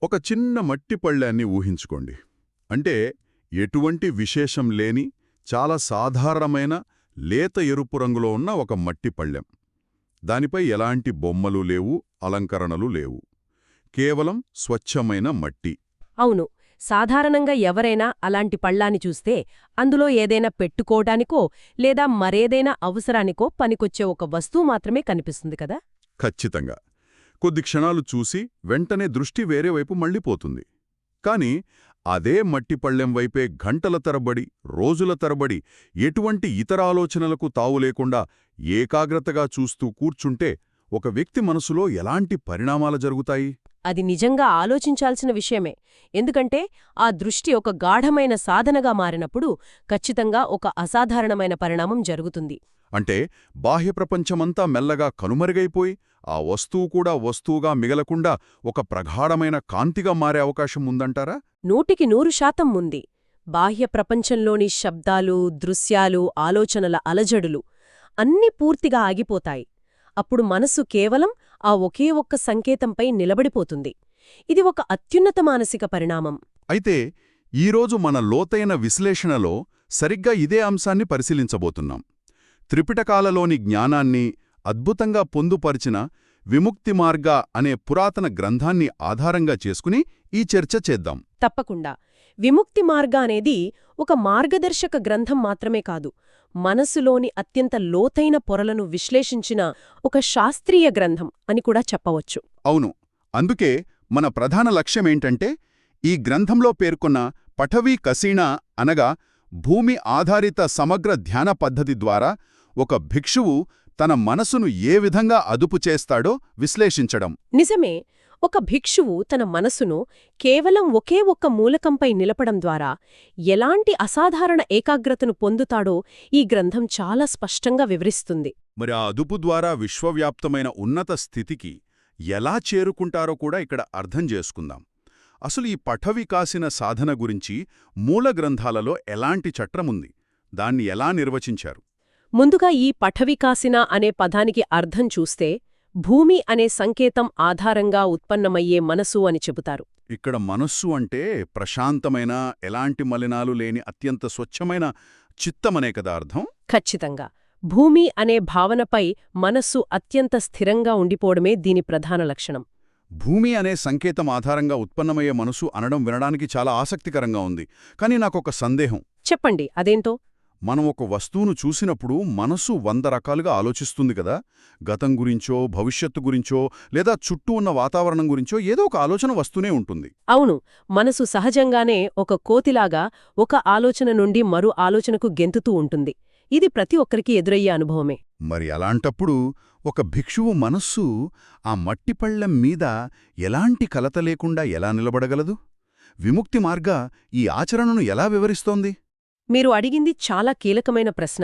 ఒక చిన్న మట్టి పళ్ళాన్ని ఊహించుకోండి. అంటే ఎటువంటి విశేషం లేని చాలా సాధారణమైన లేత ఎరుపు రంగులో ఉన్న ఒక మట్టి పళ్ళెం. దానిపై ఎలాంటి బొమ్మలు లేవు, అలంకరణలు లేవు. కేవలం స్వచ్ఛమైన మట్టి. అవును, సాధారణంగా ఎవరైనా అలాంటి పళ్ళాన్ని చూస్తే అందులో ఏదైనా పెట్టుకోవడానికో లేదా మరేదైనా అవసరానికో పనికొచ్చే ఒక వస్తువు మాత్రమే కనిపిస్తుంది కదా. ఖచ్చితంగా. కొద్ది క్షణాలు చూసి వెంటనే దృష్టి వేరే వైపు మళ్ళీపోతుంది. కాని అదే మట్టి పళ్ళెం వైపే గంటల తరబడి, రోజుల తరబడి ఎటువంటి ఇతర ఆలోచనలకు తావులేకుండా ఏకాగ్రతగా చూస్తూ కూర్చుంటే ఒక వ్యక్తి మనసులో ఎలాంటి పరిణామాలు జరుగుతాయి? అది నిజంగా ఆలోచించాల్సిన విషయమే. ఎందుకంటే ఆ దృష్టి ఒక గాఢమైన సాధనగా మారినప్పుడు ఖచ్చితంగా ఒక అసాధారణమైన పరిణామం జరుగుతుంది. అంటే బాహ్య ప్రపంచమంతా మెల్లగా కనుమరుగైపోయి ఆ వస్తువు కూడా వస్తువుగా మిగలకుండా ఒక ప్రగాఢమైన కాంతిగా మారే అవకాశం ఉందంటారా? 100% ఉంది. బాహ్య ప్రపంచంలోని శబ్దాలు, దృశ్యాలు, ఆలోచనల అలజడులు అన్నీ పూర్తిగా ఆగిపోతాయి. అప్పుడు మనసు కేవలం ఆ ఒకే ఒక్క సంకేతంపై నిలబడిపోతుంది. ఇది ఒక అత్యున్నత మానసిక పరిణామం. అయితే ఈరోజు మన లోతైన విశ్లేషణలో సరిగ్గా ఇదే అంశాన్ని పరిశీలించబోతున్నాం. త్రిపిటకాలలోని జ్ఞానాన్ని అద్భుతంగా పొందుపరిచిన విముక్తి మార్గ అనే పురాతన గ్రంథాన్ని ఆధారంగా చేసుకుని ఈ చర్చ చేద్దాం. తప్పకుండా. విముక్తి మార్గ అనేది ఒక మార్గదర్శక గ్రంథం మాత్రమే కాదు, మనసులోని అత్యంత లోతైన పొరలను విశ్లేషించిన ఒక శాస్త్రీయ గ్రంథం అని కూడా చెప్పవచ్చు. అవును. అందుకే మన ప్రధాన లక్ష్యమేంటంటే ఈ గ్రంథంలో పేర్కొన్న పఠవీ కసీణ అనగా భూమి ఆధారిత సమగ్ర ధ్యాన పద్ధతి ద్వారా ఒక భిక్షువు తన మనసును ఏ విధంగా అదుపు చేస్తాడో విశ్లేషించడం. నిజమే. ఒక భిక్షువు తన మనసును కేవలం ఒకే ఒక్క మూలకంపై నిలపడం ద్వారా ఎలాంటి అసాధారణ ఏకాగ్రతను పొందుతాడో ఈ గ్రంథం చాలా స్పష్టంగా వివరిస్తుంది. మరి ఆ అదుపు ద్వారా విశ్వవ్యాప్తమైన ఉన్నత స్థితికి ఎలా చేరుకుంటారో కూడా ఇక్కడ అర్థం చేసుకుందాం. అసలు ఈ పఠవికాసిన సాధన గురించి మూల గ్రంథాలలో ఎలాంటి చట్రముంది? దాన్ని ఎలా నిర్వచించారు? ముందుగా ఈ పఠవికాసిన అనే పదానికి అర్థం చూస్తే భూమి అనే సంకేతం ఆధారంగా ఉత్పన్నమయ్యే మనసు అని చెబుతారు. ఇక్కడ మనస్సు అంటే ప్రశాంతమైన, ఎలాంటి మలినాలు లేని అత్యంత స్వచ్ఛమైన చిత్తమనే కదా అర్థం? ఖచ్చితంగా. భూమి అనే భావనపై మనస్సు అత్యంత స్థిరంగా ఉండిపోవడమే దీని ప్రధాన లక్షణం. భూమి అనే సంకేతం ఆధారంగా ఉత్పన్నమయ్యే మనసు అనడం వినడానికి చాలా ఆసక్తికరంగా ఉంది. కానీ నాకొక సందేహం. చెప్పండి, అదేంటో? మనం ఒక వస్తువును చూసినప్పుడు మనసు 100 రకాలుగా ఆలోచిస్తుంది కదా. గతం గురించో, భవిష్యత్తు గురించో, లేదా చుట్టూ ఉన్న వాతావరణం గురించో ఏదో ఒక ఆలోచన వస్తూనే ఉంటుంది. అవును. మనసు సహజంగానే ఒక కోతిలాగా ఒక ఆలోచన నుండి మరో ఆలోచనకు గెంతుతూ ఉంటుంది. ఇది ప్రతి ఒక్కరికి ఎదురయ్యే అనుభవమే. మరి అలాంటప్పుడు ఒక భిక్షువు మనస్సు ఆ మట్టిపళ్ళెం మీద ఎలాంటి కలత లేకుండా ఎలా నిలబడగలదు? విముక్తి మార్గ ఈ ఆచరణను ఎలా వివరిస్తోంది? మీరు అడిగింది చాలా కీలకమైన ప్రశ్న.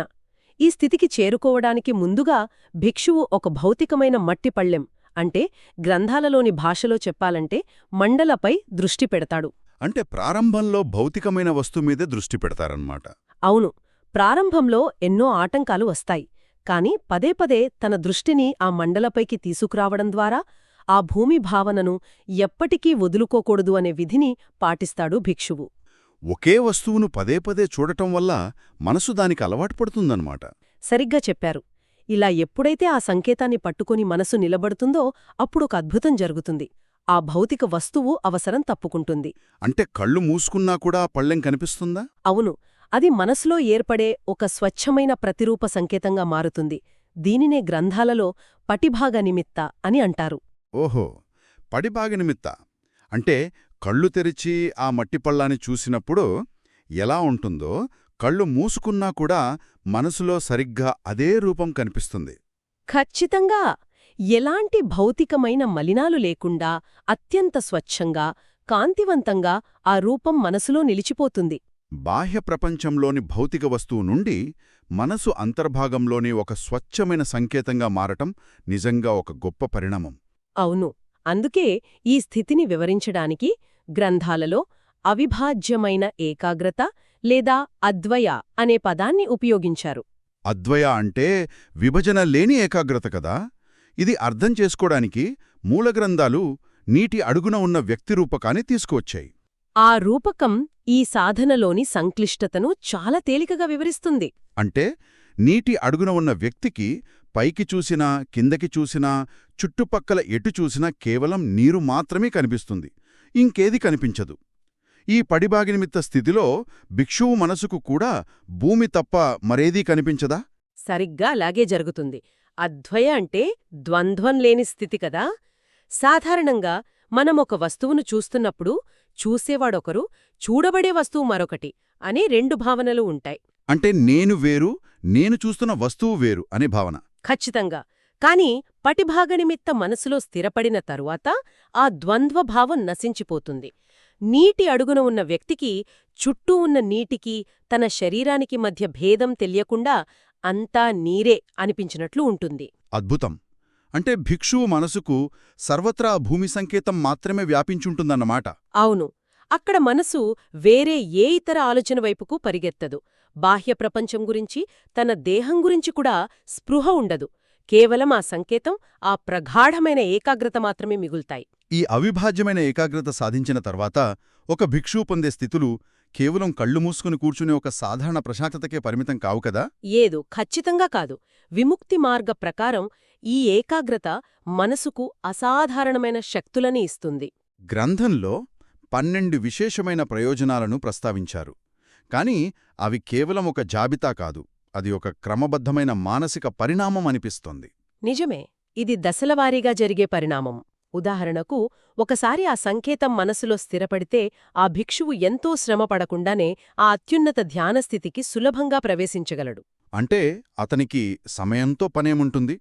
ఈ స్థితికి చేరుకోవడానికి ముందుగా భిక్షువు ఒక భౌతికమైన మట్టి పళ్ళెం, అంటే గ్రంథాలలోని భాషలో చెప్పాలంటే మండలపై దృష్టి పెడతాడు. అంటే ప్రారంభంలో భౌతికమైన వస్తువు మీదే దృష్టి పెడతారన్నమాట. అవును. ప్రారంభంలో ఎన్నో ఆటంకాలు వస్తాయి. కాని పదే పదే తన దృష్టిని ఆ మండలపైకి తీసుకురావడం ద్వారా ఆ భూమి భావనను ఎప్పటికీ వదులుకోకూడదు అనే విధిని పాటిస్తాడు భిక్షువు. ఒకే వస్తువును పదే పదే చూడటం వల్ల మనసు దానికి అలవాటు పడుతుందన్నమాట. సరిగ్గా చెప్పారు. ఇలా ఎప్పుడైతే ఆ సంకేతాన్ని పట్టుకుని మనసు నిలబడుతుందో అప్పుడొక అద్భుతం జరుగుతుంది. ఆ భౌతిక వస్తువు అవసరం తప్పుకుంటుంది. అంటే కళ్ళు మూసుకున్నా కూడా ఆ పళ్ళెం కనిపిస్తుందా? అవును. అది మనసులో ఏర్పడే ఒక స్వచ్ఛమైన ప్రతిరూప సంకేతంగా మారుతుంది. దీనినే గ్రంథాలలో పటిభాగ నిమిత్త అని అంటారు. ఓహో, పడిభాగ నిమిత్త అంటే కళ్ళు తెరిచి ఆ మట్టిపళ్ళాన్ని చూసినప్పుడు ఎలా ఉంటుందో, కళ్ళు మూసుకున్నా కూడా మనసులో సరిగ్గా అదే రూపం కనిపిస్తుంది. ఖచ్చితంగా. ఎలాంటి భౌతికమైన మలినాలు లేకుండా అత్యంత స్వచ్ఛంగా, కాంతివంతంగా ఆ రూపం మనసులో నిలిచిపోతుంది. బాహ్య ప్రపంచంలోని భౌతిక వస్తువు నుండి మనసు అంతర్భాగంలోని ఒక స్వచ్ఛమైన సంకేతంగా మారటం నిజంగా ఒక గొప్ప పరిణామం. అవును. అందుకే ఈ స్థితిని వివరించడానికి గ్రంథాలలో అవిభాజ్యమైన ఏకాగ్రత లేదా అద్వయ అనే పదాన్ని ఉపయోగించారు. అద్వయ అంటే విభజన లేని ఏకాగ్రత కదా. ఇది అర్థం చేసుకోవడానికి మూలగ్రంథాలు నీటి అడుగున ఉన్న వ్యక్తి రూపకాన్ని తీసుకువచ్చాయి. ఆ రూపకం ఈ సాధనలోని సంక్లిష్టతను చాలా తేలికగా వివరిస్తుంది. అంటే నీటి అడుగున ఉన్న వ్యక్తికి పైకి చూసినా కిందకి చూసినా చుట్టుపక్కల ఎటు చూసినా కేవలం నీరు మాత్రమే కనిపిస్తుంది, ఇంకేది కనిపించదు. ఈ పడిబాగినిమిత్త స్థితిలో భిక్షువు మనసుకు కూడా భూమి తప్ప మరేదీ కనిపించదా? సరిగ్గా అలాగే జరుగుతుంది. అద్వయ అంటే ద్వంద్వం లేని స్థితి కదా. సాధారణంగా మనం ఒక వస్తువును చూస్తున్నప్పుడు చూసేవాడొకరు, చూడబడే వస్తువు మరొకటి అనే రెండు భావనలు ఉంటాయి. అంటే నేను వేరు, నేను చూస్తున్న వస్తువు వేరు అనే భావన. ఖచ్చితంగా. కాని పటిభాగనిమిత్త మనసులో స్థిరపడిన తరువాత ఆ ద్వంద్వభావం నశించిపోతుంది. నీటి అడుగున ఉన్న వ్యక్తికి చుట్టూ ఉన్న నీటికి తన శరీరానికి మధ్య భేదం తెలియకుండా అంతా నీరే అనిపించినట్లు ఉంటుంది. అద్భుతం. అంటే భిక్షువు మనసుకు సర్వత్రా భూమి సంకేతం మాత్రమే వ్యాపించుంటుందన్నమాట. అవును. అక్కడ మనసు వేరే ఏ ఇతర ఆలోచన వైపుకు పరిగెత్తదు. బాహ్య ప్రపంచం గురించి, తన దేహం గురించి కూడా స్పృహ ఉండదు. కేవలం ఆ సంకేతం, ఆ ప్రగాఢమైన ఏకాగ్రత మాత్రమే మిగులుతాయి. ఈ అవిభాజ్యమైన ఏకాగ్రత సాధించిన తర్వాత ఒక భిక్షువు పొందే స్థితులు కేవలం కళ్ళు మూసుకుని కూర్చునే ఒక సాధారణ ప్రశాంతతకే పరిమితం కావు కదా? ఏదో ఖచ్చితంగా కాదు. విముక్తి మార్గ ప్రకారం ఈ ఏకాగ్రత మనసుకు అసాధారణమైన శక్తులని ఇస్తుంది. గ్రంథంలో 12 విశేషమైన ప్రయోజనాలను ప్రస్తావించారు. కాని అవి కేవలం ఒక జాబితా కాదు, అది ఒక క్రమబద్ధమైన మానసిక పరిణామం అనిపిస్తోంది. నిజమే. ఇది దశలవారీగా జరిగే పరిణామం. ఉదాహరణకు, ఒకసారి ఆ సంకేతం మనసులో స్థిరపడితే ఆ భిక్షువు ఎంతో శ్రమపడకుండానే ఆ అత్యున్నత ధ్యానస్థితికి సులభంగా ప్రవేశించగలడు. అంటే అతనికి సమయంతో పనేముంటుంది?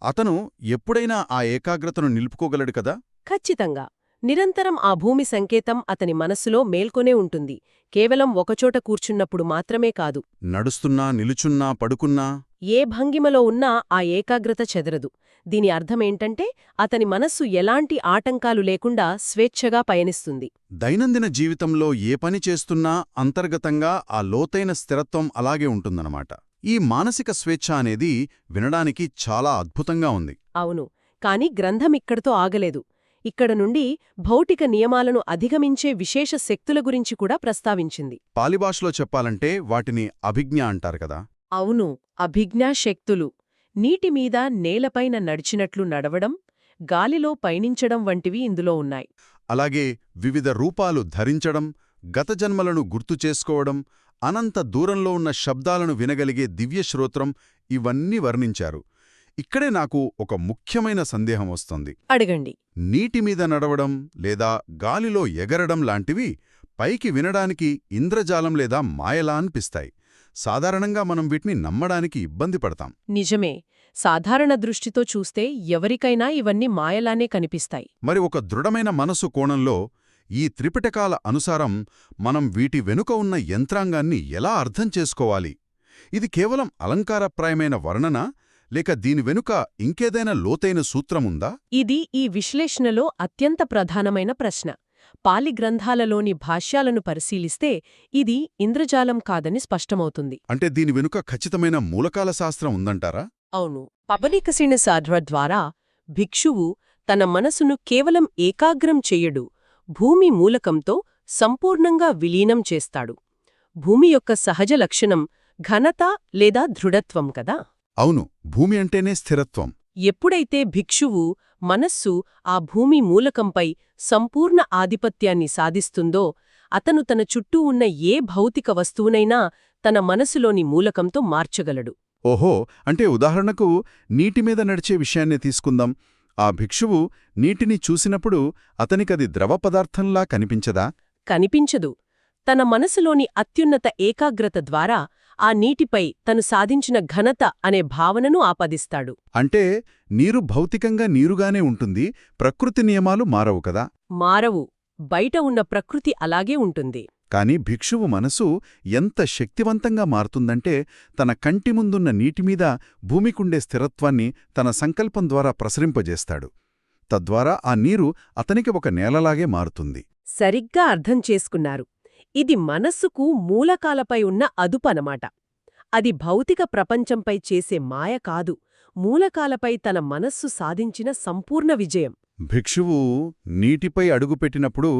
అతను ఎప్పుడైనా ఆ ఏకాగ్రతను నిలుపుకోగలడు కదా? ఖచ్చితంగా. నిరంతరం ఆ భూమి సంకేతం అతని మనస్సులో మేల్కొనే ఉంటుంది. కేవలం ఒకచోట కూర్చున్నప్పుడు మాత్రమే కాదు. నడుస్తున్నా, నిలుచున్నా, పడుకున్నా ఏ భంగిమలో ఉన్నా ఆ ఏకాగ్రత చెదరదు. దీని అర్థమేంటంటే అతని మనస్సు ఎలాంటి ఆటంకాలు లేకుండా స్వేచ్ఛగా పయనిస్తుంది. దైనందిన జీవితంలో ఏ పని చేస్తున్నా అంతర్గతంగా ఆ లోతైన స్థిరత్వం అలాగే ఉంటుందన్నమాట. ఈ మానసిక స్వేచ్ఛ అనేది వినడానికి చాలా అద్భుతంగా ఉంది. అవును. కాని గ్రంథం ఇక్కడితో ఆగలేదు. ఇక్కడ నుండి భౌతిక నియమాలను అధిగమించే విశేష శక్తుల గురించి కూడా ప్రస్తావించింది. పాలిభాషలో చెప్పాలంటే వాటిని అభిజ్ఞ అంటారు కదా? అవును. అభిజ్ఞా శక్తులు. నీటిమీద నేలపైన నడిచినట్లు నడవడం, గాలిలో పయనించడం వంటివి ఇందులో ఉన్నాయి. అలాగే వివిధ రూపాలు ధరించడం, గత జన్మలను గుర్తు చేసుకోవడం, అనంత దూరంలో ఉన్న శబ్దాలను వినగలిగే దివ్యశ్రోత్రం, ఇవన్నీ వర్ణించారు. ఇక్కడే నాకు ఒక ముఖ్యమైన సందేహం వస్తుంది. అడగండి. నీటిమీద నడవడం లేదా గాలిలో ఎగరడం లాంటివి పైకి వినడానికి ఇంద్రజాలం లేదా మాయలా అనిపిస్తాయి. సాధారణంగా మనం వీటిని నమ్మడానికి ఇబ్బంది పడతాం. నిజమే. సాధారణ దృష్టితో చూస్తే ఎవరికైనా ఇవన్నీ మాయలానే కనిపిస్తాయి. మరి ఒక దృఢమైన మనసు కోణంలో ఈ త్రిపిటకాల అనుసారం మనం వీటి వెనుక ఉన్న యంత్రాంగాన్ని ఎలా అర్థం చేసుకోవాలి? ఇది కేవలం అలంకారప్రాయమైన వర్ణన, లేక దీని వెనుక ఇంకేదైనా లోతైన సూత్రముందా? ఇది ఈ విశ్లేషణలో అత్యంత ప్రధానమైన ప్రశ్న. పాలి గ్రంథాలలోని భాష్యాలను పరిశీలిస్తే ఇది ఇంద్రజాలం కాదని స్పష్టమవుతుంది. అంటే దీని వెనుక ఖచ్చితమైన మూలకాల శాస్త్రం ఉందంటారా? అవును. పబనికసిన సాధ్వ ద్వారా భిక్షువు తన మనసును కేవలం ఏకాగ్రం చెయ్యడు, భూమి మూలకంతో సంపూర్ణంగా విలీనం చేస్తాడు. భూమి యొక్క సహజ లక్షణం ఘనత లేదా దృఢత్వం కదా? అవును. భూమి అంటేనే స్థిరత్వం. ఎప్పుడైతే భిక్షువు మనస్సు ఆ భూమి మూలకంపై సంపూర్ణ ఆధిపత్యాన్ని సాధిస్తుందో, అతను తన చుట్టూ ఉన్న ఏ భౌతిక వస్తువునైనా తన మనసులోని మూలకంతో మార్చగలడు. ఓహో, అంటే ఉదాహరణకు నీటిమీద నడిచే విషయాన్నే తీసుకుందాం. ఆ భిక్షువు నీటిని చూసినప్పుడు అతనికది ద్రవ పదార్థంలా కనిపించదా? కనిపించదు. తన మనసులోని అత్యున్నత ఏకాగ్రత ద్వారా ఆ నీటిపై తను సాధించిన ఘనత అనే భావనను ఆపాదిస్తాడు. అంటే నీరు భౌతికంగా నీరుగానే ఉంటుంది, ప్రకృతి నియమాలు మారవు కదా? మారవు. బయట ఉన్న ప్రకృతి అలాగే ఉంటుంది. కాని భిక్షువు మనసు ఎంత శక్తివంతంగా మారుతుందంటే తన కంటి ముందున్న నీటిమీద భూమికుండే స్థిరత్వాన్ని తన సంకల్పం ద్వారా ప్రసరింపజేస్తాడు. తద్వారా ఆ నీరు అతనికి ఒక నేలలాగే మారుతుంది. సరిగ్గా అర్థం చేసుకున్నారు. ఇది మనస్సుకు మూలకాలపై ఉన్న అదుపనమాట. అది భౌతిక ప్రపంచంపై చేసే మాయ కాదు, మూలకాలపై తన మనస్సు సాధించిన సంపూర్ణ విజయం. భిక్షువు నీటిపై అడుగుపెట్టినప్పుడు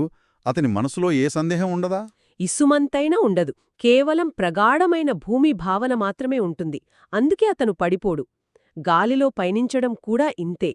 అతని మనసులో ఏ సందేహం ఉండదా? ఇసుమంతైనా ఉండదు. కేవలం ప్రగాఢమైన భూమి భావన మాత్రమే ఉంటుంది. అందుకే అతను పడిపోడు. గాలిలో పయనించడం కూడా ఇంతే.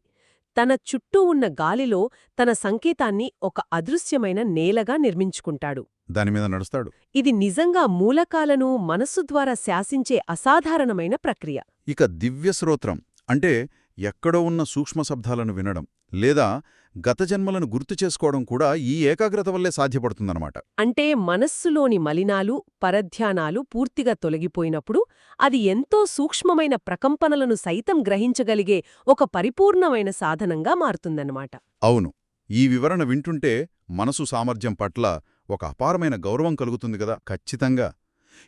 తన చుట్టూ ఉన్న గాలిలో తన సంకేతాన్ని ఒక అదృశ్యమైన నేలగా నిర్మించుకుంటాడు. దానిమీద నడుస్తాడు. ఇది నిజంగా మూలకాలను మనస్సు ద్వారా శాసించే అసాధారణమైన ప్రక్రియ. ఇక దివ్యశ్రోత్రం అంటే ఎక్కడో ఉన్న సూక్ష్మ శబ్దాలను వినడం లేదా గత జన్మలను గుర్తు చేసుకోవడం కూడా ఈ ఏకాగ్రత వల్లే సాధ్యపడుతుందన్నమాట. అంటే మనస్సులోని మలినాలు, పరధ్యానాలు పూర్తిగా తొలగిపోయినప్పుడు అది ఎంతో సూక్ష్మమైన ప్రకంపనలను సైతం గ్రహించగలిగే ఒక పరిపూర్ణమైన సాధనంగా మారుతుందన్నమాట. అవును, ఈ వివరణ వింటుంటే మనసు సామర్థ్యం పట్ల ఒక అపారమైన గౌరవం కలుగుతుంది కదా. ఖచ్చితంగా.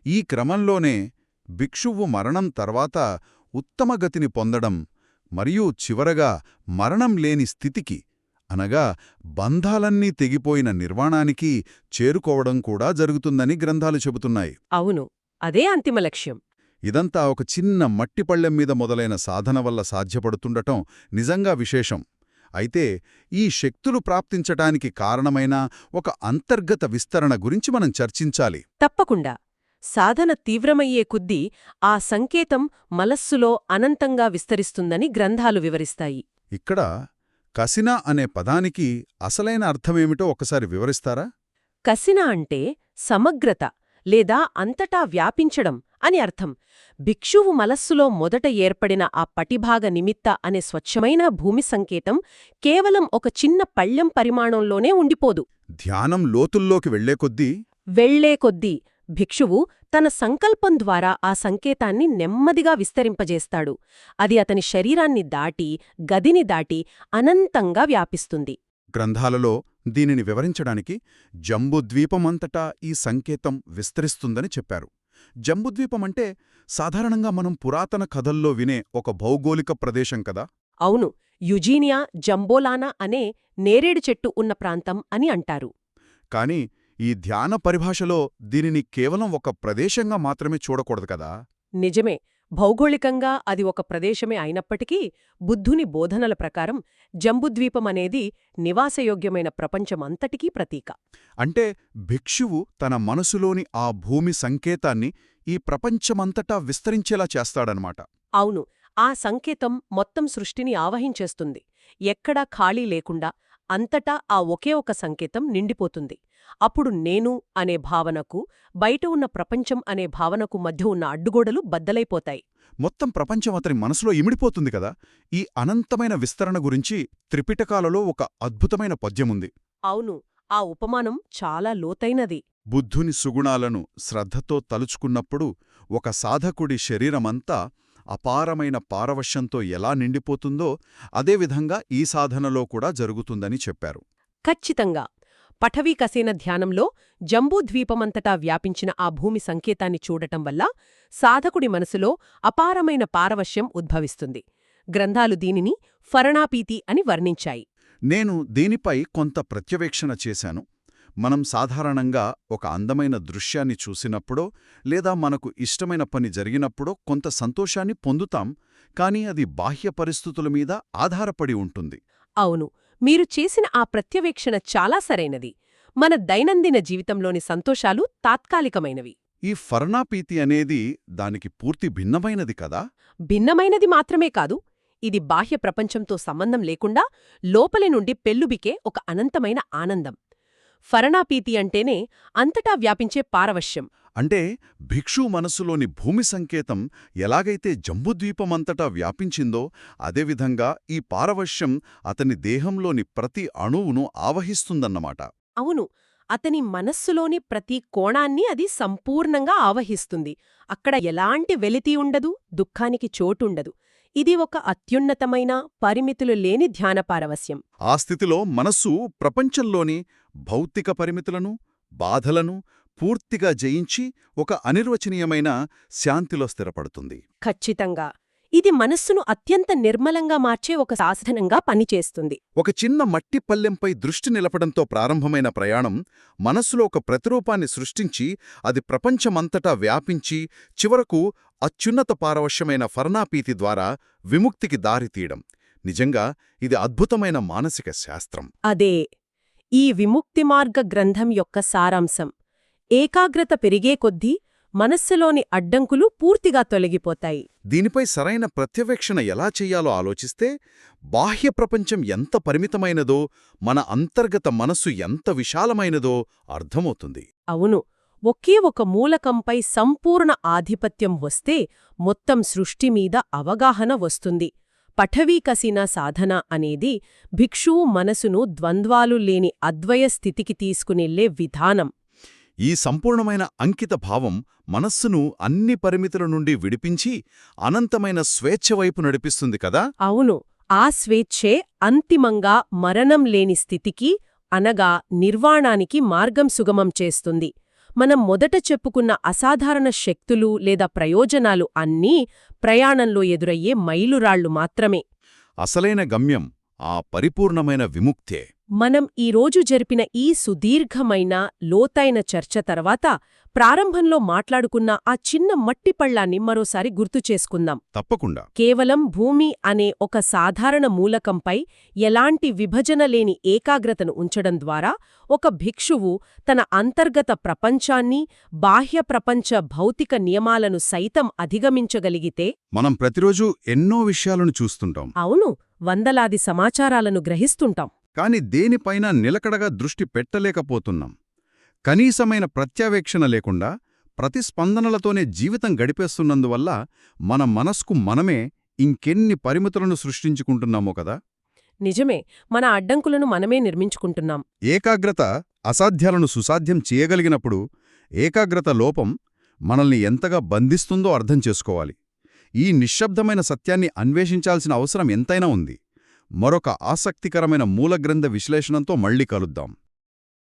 ఈ క్రమంలోనే భిక్షువు మరణం తర్వాత ఉత్తమ గతిని పొందడం మరియు చివరగా మరణం లేని స్థితికి అనగా బంధాలన్నీ తెగిపోయిన నిర్వాణానికి చేరుకోవడం కూడా జరుగుతుందని గ్రంథాలు చెబుతున్నాయి. అవును, అదే అంతిమ లక్ష్యం. ఇదంతా ఒక చిన్న మట్టిపళ్ళెం మీద మొదలైన సాధన వల్ల సాధ్యపడుతుండటం నిజంగా విశేషం. అయితే ఈ శక్తులు ప్రాప్తించటానికి కారణమైన ఒక అంతర్గత విస్తరణ గురించి మనం చర్చించాలి. తప్పకుండా. సాధన తీవ్రమయ్యే కొద్దీ ఆ సంకేతం మనస్సులో అనంతంగా విస్తరిస్తుందని గ్రంథాలు వివరిస్తాయి. ఇక్కడ కసిన అనే పదానికి అసలైన అర్థమేమిటో ఒకసారి వివరిస్తారా? కసిన అంటే సమగ్రత లేదా అంతటా వ్యాపించడం అని అర్థం. భిక్షువు మనస్సులో మొదట ఏర్పడిన ఆ పటిభాగ నిమిత్త అనే స్వచ్ఛమైన భూమి సంకేతం కేవలం ఒక చిన్న పళ్ళెం పరిమాణంలోనే ఉండిపోదు. ధ్యానం లోతుల్లోకి వెళ్లే కొద్దీ భిక్షువు తన సంకల్పం ద్వారా ఆ సంకేతాన్ని నెమ్మదిగా విస్తరింపజేస్తాడు. అది అతని శరీరాన్ని దాటి, గదిని దాటి అనంతంగా వ్యాపిస్తుంది. గ్రంథాలలో దీనిని వివరించడానికి జంబుద్వీపమంతటా ఈ సంకేతం విస్తరిస్తుందని చెప్పారు. జంబుద్వీపమంటే సాధారణంగా మనం పురాతన కథల్లో వినే ఒక భౌగోళిక ప్రదేశం కదా. అవును, యుజీనియా జంబోలానా అనే నేరేడు చెట్టు ఉన్న ప్రాంతం అని అంటారు. కాని ఈ ధ్యాన పరిభాషలో దీనిని కేవలం ఒక ప్రదేశంగా మాత్రమే చూడకూడదు కదా. నిజమే, భౌగోళికంగా అది ఒక ప్రదేశమే అయినప్పటికీ బుద్ధుని బోధనల ప్రకారం జంబుద్వీపమనేది నివాసయోగ్యమైన ప్రపంచమంతటికీ ప్రతీక. అంటే భిక్షువు తన మనసులోని ఆ భూమి సంకేతాన్ని ఈ ప్రపంచమంతటా విస్తరించేలా చేస్తాడనమాట. అవును, ఆ సంకేతం మొత్తం సృష్టిని ఆవహించేస్తుంది. ఎక్కడా ఖాళీ లేకుండా అంతటా ఆ ఒకే ఒక సంకేతం నిండిపోతుంది. అప్పుడు నేను అనే భావనకు, బయట ఉన్న ప్రపంచం అనే భావనకు మధ్య ఉన్న అడ్డుగోడలు బద్దలైపోతాయి. మొత్తం ప్రపంచం అతని మనసులో ఇమిడిపోతుంది కదా. ఈ అనంతమైన విస్తరణ గురించి త్రిపిటకాలలో ఒక అద్భుతమైన పద్యముంది. అవును, ఆ ఉపమానం చాలా లోతైనది. బుద్ధుని సుగుణాలను శ్రద్ధతో తలుచుకున్నప్పుడు ఒక సాధకుడి శరీరమంతా అపారమైన పారవశ్యంతో ఎలా నిండిపోతుందో అదేవిధంగా ఈ సాధనలో కూడా జరుగుతుందని చెప్పారు. ఖచ్చితంగా. పఠవీ కసేన ధ్యానంలో జంబూద్వీపమంతటా వ్యాపించిన ఆ భూమి సంకేతాన్ని చూడటం వల్ల సాధకుడి మనసులో అపారమైన పారవశ్యం ఉద్భవిస్తుంది. గ్రంథాలు దీనిని ఫరణాపీతి అని వర్ణించాయి. నేను దీనిపై కొంత ప్రత్యవేక్షణ చేశాను. మనం సాధారణంగా ఒక అందమైన దృశ్యాన్ని చూసినప్పుడో లేదా మనకు ఇష్టమైన పని జరిగినప్పుడో కొంత సంతోషాన్ని పొందుతాం, కానీ అది బాహ్య పరిస్థితుల మీద ఆధారపడి ఉంటుంది. అవును, మీరు చేసిన ఆ ప్రత్యవేక్షణ చాలా సరైనది. మన దైనందిన జీవితంలోని సంతోషాలు తాత్కాలికమైనవి. ఈ ఫరణాపీతి అనేది దానికి పూర్తి భిన్నమైనది కదా. భిన్నమైనది మాత్రమే కాదు, ఇది బాహ్య ప్రపంచంతో సంబంధం లేకుండా లోపలి నుండి పెల్లుబికే ఒక అనంతమైన ఆనందం. ఫరణాపీతి అంటేనే అంతటా వ్యాపించే పారవశ్యం. అంటే భిక్షు మనస్సులోని భూమి సంకేతం ఎలాగైతే జంబుద్వీపమంతటా వ్యాపించిందో అదేవిధంగా ఈ పారవశ్యం అతని దేహంలోని ప్రతి అణువును ఆవహిస్తుందన్నమాట. అవును, అతని మనస్సులోని ప్రతి కోణాన్ని అది సంపూర్ణంగా ఆవహిస్తుంది. అక్కడ ఎలాంటి వెలితి ఉండదు, దుఃఖానికి చోటుండదు. ఇది ఒక అత్యున్నతమైన, పరిమితులు లేని ధ్యాన పారవశ్యం. ఆ స్థితిలో మనస్సు ప్రపంచంలోని భౌతిక పరిమితులను, బాధలను పూర్తిగా జయించి ఒక అనిర్వచనీయమైన శాంతిలో స్థిరపడుతుంది. ఖచ్చితంగా. ఇది మనస్సును అత్యంత నిర్మలంగా మార్చే ఒక సాధనంగా పనిచేస్తుంది. ఒక చిన్న మట్టి పల్లెంపై దృష్టి నిలపడంతో ప్రారంభమైన ప్రయాణం మనస్సులో ఒక ప్రతిరూపాన్ని సృష్టించి అది ప్రపంచమంతటా వ్యాపించి చివరకు అత్యున్నత పారవశ్యమైన ఫరణాపీతి ద్వారా విముక్తికి దారితీయడం. నిజంగా ఇది అద్భుతమైన మానసిక శాస్త్రం. అదే ఈ విముక్తిమార్గ గ్రంథం యొక్క సారాంశం. ఏకాగ్రత పెరిగే కొద్దీ మనస్సులోని అడ్డంకులు పూర్తిగా తొలగిపోతాయి. దీనిపై సరైన ప్రత్యవేక్షణ ఎలా చెయ్యాలో ఆలోచిస్తే బాహ్య ప్రపంచం ఎంత పరిమితమైనదో, మన అంతర్గత మనస్సు ఎంత విశాలమైనదో అర్థమవుతుంది. అవును, ఒకే ఒక మూలకంపై సంపూర్ణ ఆధిపత్యం వస్తే మొత్తం సృష్టిమీద అవగాహన వస్తుంది. పఠవీకసిన సాధన అనేది భిక్షువు మనసును ద్వంద్వాలు లేని అద్వయ స్థితికి తీసుకునెళ్లే విధానం. ఈ సంపూర్ణమైన అంకిత భావం మనస్సును అన్ని పరిమితుల నుండి విడిపించి అనంతమైన స్వేచ్ఛ వైపు నడిపిస్తుంది కదా. అవును, ఆ స్వేచ్ఛే అంతిమంగా మరణం లేని స్థితికి, అనగా నిర్వాణానికి మార్గం సుగమం చేస్తుంది. మనం మొదట చెప్పుకున్న అసాధారణ శక్తులు లేదా ప్రయోజనాలు అన్నీ ప్రయాణంలో ఎదురయ్యే మైలురాళ్లు మాత్రమే. అసలైన గమ్యం ఆ పరిపూర్ణమైన విముక్తే. మనం ఈరోజు జరిపిన ఈ సుదీర్ఘమైన, లోతైన చర్చ తర్వాత ప్రారంభంలో మాట్లాడుకున్న ఆ చిన్న మట్టి పళ్ళాన్ని మరోసారి గుర్తు చేసుకుందాం. తప్పకుండా. కేవలం భూమి అనే ఒక సాధారణ మూలకంపై ఎలాంటి విభజన లేని ఏకాగ్రతను ఉంచడం ద్వారా ఒక భిక్షువు తన అంతర్గత ప్రపంచాన్ని, బాహ్య ప్రపంచ భౌతిక నియమాలను సైతం అధిగమించగలిగితే. మనం ప్రతిరోజూ ఎన్నో విషయాలను చూస్తుంటాం. అవును, వందలాది సమాచారాలను గ్రహిస్తుంటాం. కాని దేనిపైనా నిలకడగా దృష్టి పెట్టలేకపోతున్నాం. కనీసమైన ప్రత్యావేక్షణ లేకుండా ప్రతిస్పందనలతోనే జీవితం గడిపేస్తున్నందువల్ల మన మనస్కు మనమే ఇంకెన్ని పరిమితులను సృష్టించుకుంటున్నామో కదా. నిజమే, మన అడ్డంకులను మనమే నిర్మించుకుంటున్నాం. ఏకాగ్రత అసాధ్యాలను సుసాధ్యం చేయగలిగినప్పుడు ఏకాగ్రత లోపం మనల్ని ఎంతగా బంధిస్తుందో అర్థం చేసుకోవాలి. ఈ నిశ్శబ్దమైన సత్యాన్ని అన్వేషించాల్సిన అవసరం ఎంతైనా ఉంది. మరొక ఆసక్తికరమైన మూలగ్రంథ విశ్లేషణంతో మళ్ళీ కలుద్దాం.